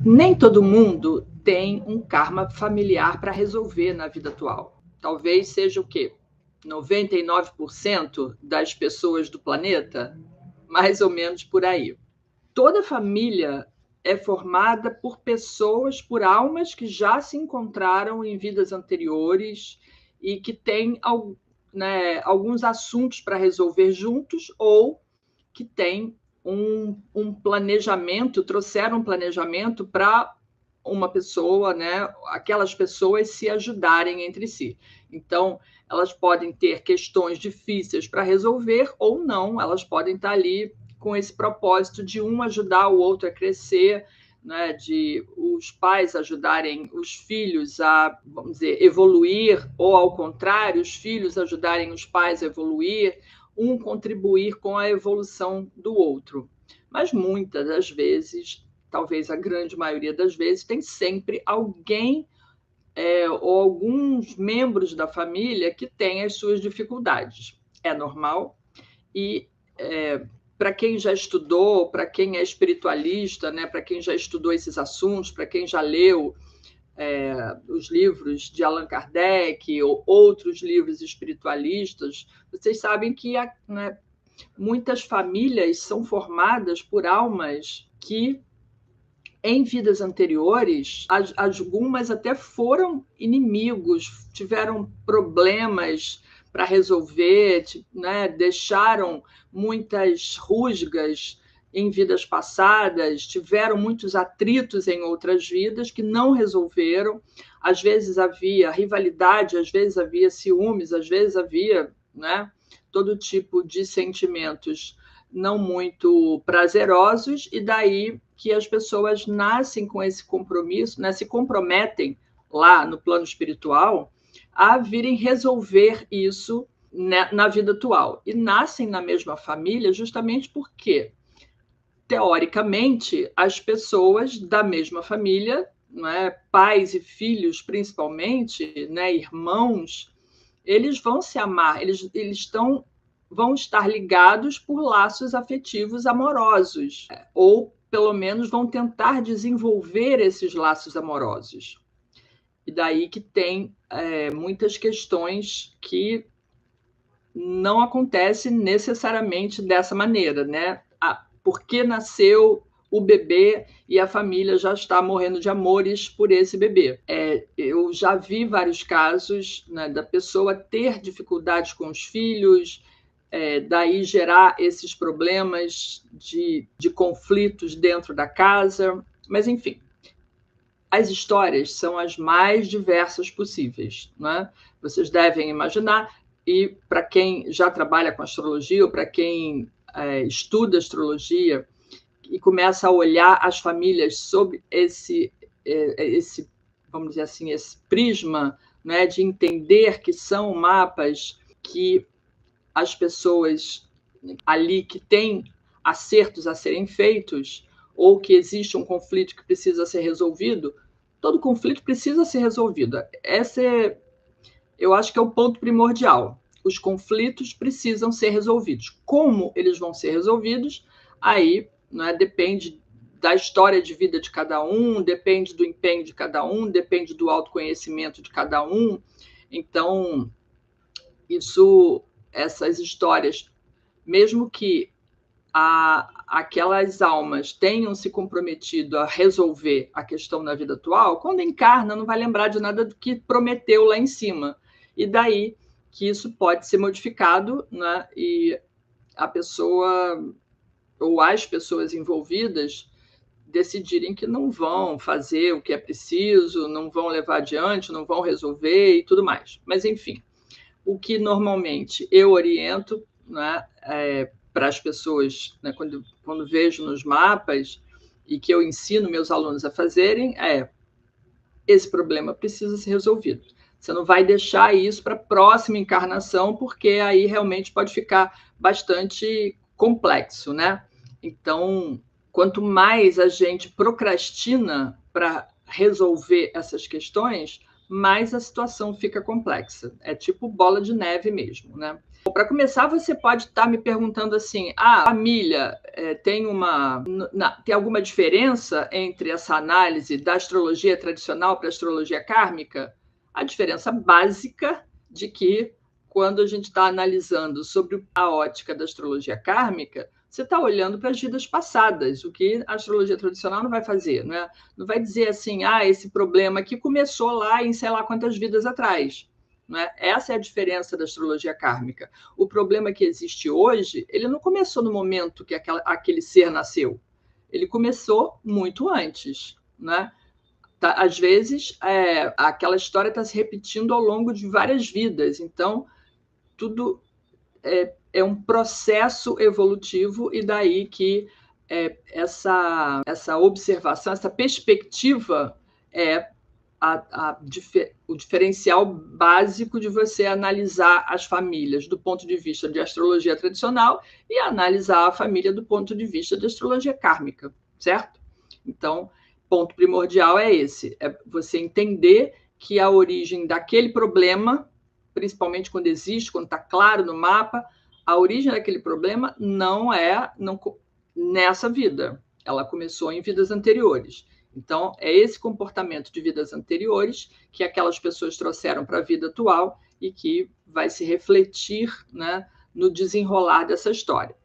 Nem todo mundo tem um karma familiar para resolver na vida atual. Talvez seja o quê? 99% das pessoas do planeta, mais ou menos por aí. Toda família é formada por pessoas, por almas que já se encontraram em vidas anteriores e que têm alguns assuntos para resolver juntos ou que têm um planejamento, trouxeram um planejamento para uma pessoa, né, aquelas pessoas se ajudarem entre si. Então, elas podem ter questões difíceis para resolver ou não, elas podem estar ali com esse propósito de um ajudar o outro a crescer, né, de os pais ajudarem os filhos a, vamos dizer, evoluir, ou ao contrário, os filhos ajudarem os pais a evoluir, um contribuir com a evolução do outro. Mas muitas das vezes, talvez a grande maioria das vezes, tem sempre alguém ou alguns membros da família que têm as suas dificuldades. É normal. E para quem já estudou, para quem é espiritualista, né, para quem já estudou esses assuntos, para quem já leu os livros de Allan Kardec ou outros livros espiritualistas, vocês sabem que né, muitas famílias são formadas por almas que, em vidas anteriores, algumas até foram inimigos, tiveram problemas para resolver, né, deixaram muitas rusgas em vidas passadas, tiveram muitos atritos em outras vidas que não resolveram. Às vezes havia rivalidade, às vezes havia ciúmes, às vezes havia, né, todo tipo de sentimentos não muito prazerosos, e daí que as pessoas nascem com esse compromisso, né, se comprometem lá no plano espiritual a virem resolver isso, né, na vida atual. E nascem na mesma família justamente porque, teoricamente, as pessoas da mesma família, né, pais e filhos principalmente, né, irmãos, eles vão se amar, vão estar ligados por laços afetivos amorosos, ou pelo menos vão tentar desenvolver esses laços amorosos. E daí que tem muitas questões que não acontecem necessariamente dessa maneira, né? Porque nasceu o bebê e a família já está morrendo de amores por esse bebê. Eu já vi vários casos, né, da pessoa ter dificuldades com os filhos, daí gerar esses problemas de conflitos dentro da casa, mas enfim, as histórias são as mais diversas possíveis, né? Vocês devem imaginar, e para quem já trabalha com astrologia ou para quem estuda astrologia e começa a olhar as famílias sob esse, vamos dizer assim, esse prisma, né, de entender que são mapas que as pessoas ali que têm acertos a serem feitos, ou que existe um conflito que precisa ser resolvido, todo conflito precisa ser resolvido. Eu acho que é o ponto primordial. Os conflitos precisam ser resolvidos. Como eles vão ser resolvidos, aí, né, depende da história de vida de cada um, depende do empenho de cada um, depende do autoconhecimento de cada um. Então, essas histórias, mesmo que aquelas almas tenham se comprometido a resolver a questão na vida atual, quando encarna, não vai lembrar de nada do que prometeu lá em cima. E daí que isso pode ser modificado, né? E a pessoa ou as pessoas envolvidas decidirem que não vão fazer o que é preciso, não vão levar adiante, não vão resolver e tudo mais. Mas, enfim, o que normalmente eu oriento, né, para as pessoas, né, quando vejo nos mapas e que eu ensino meus alunos a fazerem, esse problema precisa ser resolvido. Você não vai deixar isso para a próxima encarnação, porque aí realmente pode ficar bastante complexo, né? Então, quanto mais a gente procrastina para resolver essas questões, mais a situação fica complexa. É tipo bola de neve mesmo, né? Para começar, você pode estar me perguntando assim: a família tem alguma diferença entre essa análise da astrologia tradicional para a astrologia kármica? A diferença básica de que, quando a gente está analisando sobre a ótica da astrologia kármica, você está olhando para as vidas passadas, o que a astrologia tradicional não vai fazer, não é? Não vai dizer assim, esse problema aqui começou lá em sei lá quantas vidas atrás. Não é? Essa é a diferença da astrologia kármica. O problema que existe hoje, ele não começou no momento que aquele ser nasceu. Ele começou muito antes. Né? Às vezes, aquela história está se repetindo ao longo de várias vidas. Então, tudo é um processo evolutivo, e daí que essa observação, essa perspectiva é o diferencial básico de você analisar as famílias do ponto de vista de astrologia tradicional e analisar a família do ponto de vista de astrologia kármica, certo? Então, ponto primordial é esse, é você entender que a origem daquele problema, principalmente quando existe, quando está claro no mapa, a origem daquele problema não nessa vida, ela começou em vidas anteriores. Então, é esse comportamento de vidas anteriores que aquelas pessoas trouxeram para a vida atual e que vai se refletir, né, no desenrolar dessa história.